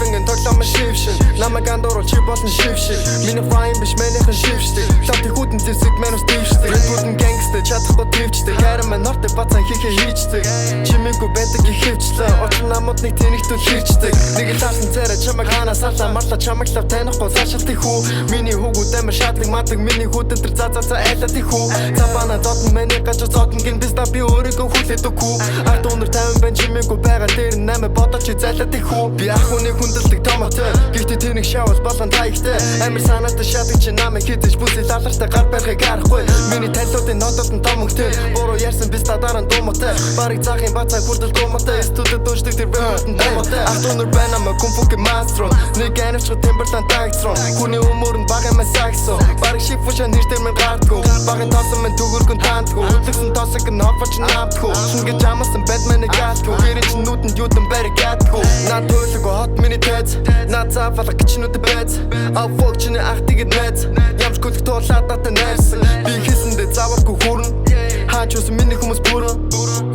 Хулангийн тоглоом шившин намайг андууруул чи болон шившин миний файн биш мэнийхэн шившдэг лавти хүүдэн зэвсэг мэнус дэвшдэг редбудэн гэнгстэ чадахгүй твивчдэг хайран мэн норты бацан хийхэ хийчдэг чимээгүй байдаг ихэвчлээ очир намуудныг тэнэгтүүл хийчдэг нэг л таасан царай чамайг ханаас алаа марлаа чамайг лав танихгүй сашилтыг хүү миний хүүгүүд амар шаадлаг мадаг миний хүүдэн тэр за айлаад их хүү цапана зотн мэний гачаа зотн гин биста би өөрийгөө хүлээд өгөө ард өнөр 50 бэн чимээгүй байгаа дээр намайг бодож чи зайлаад их хүү би ах хүний хүндэлдэг томоотой гэхдээ тэнэг шавал болон таягтай амар санаатай шатдаг чи намайг хитэж бүсэл алартай гар барихыг харахгүй миний талуудын нотод нь томогтой буруу ярьсан биста дараа нь думаатай барыг заахын бацаа хүрдэл думаатай студид дуушдаг тэр рэпертэн думаатай ард өнөр байна ма кумфуки мастро нэг анивч Timberland тагцрон хүний өмөр нь бага масаксо барыг шифушан нэртэр мен гардгүй багын тоосон мен төгөргөн таандгүй хөдлөсөн тоосог нь хопч наадгүй шингэж амасан Batman-ыг гаадгүй гэрэж нүдэнд юудан барыг ядгүй над төлөг хот миний тэц над зафалах гिचнүүд байц а fuck чиний ах тэгээд мэц ямч гүлх туулаад надад найрсан би хийсэндээ заваргүй хүрнэ хаач ус миний хүмүүс бүрэн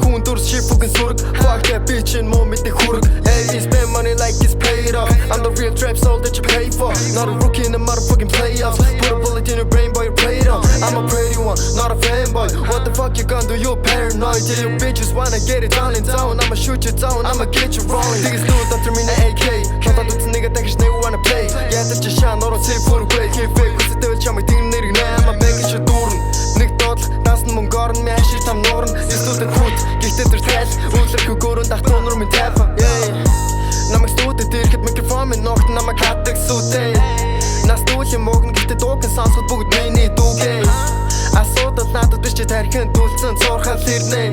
хүн дурс шифугийн сүрэг fuck that bitch in муу мэдээ хүрэг hey spend money like it's paid off I'm the real trap soul that you pay for not a rookie in the motherfucking playoffs put a bullet in your brain boy you played on I'm a pretty one not a fanboy what the fuck you gonna do you paranoid till you bitches wanna get it down in zone I'ma shoot you down I'ma get you wrong Niggas do it after me na AK Kata dutsa nigga takis they wanna play Ядаж чи шаа норон сэй фургүй Хей фейк хүсэтэвэл чамайг тийм нэрэг нэ Ама бэкэж чи дүүрэн Нэг доодлох даасан мөн горн Ми ашиг там нуурн Истүүдэн хүүт Гэхдээ тэр тайл Үүлэрхүү гөрөн дах тунур минь тайфа Намайг студид ирэхэд микрофон минь ногт намайг хатдаг сүтэй Нас дүүлийн мөгн гэхдээ дуугэн сонсоход бүгд миний дүүгээ Асуудал надад биш чи тархинд дүүлсэн цуурхал ирнэ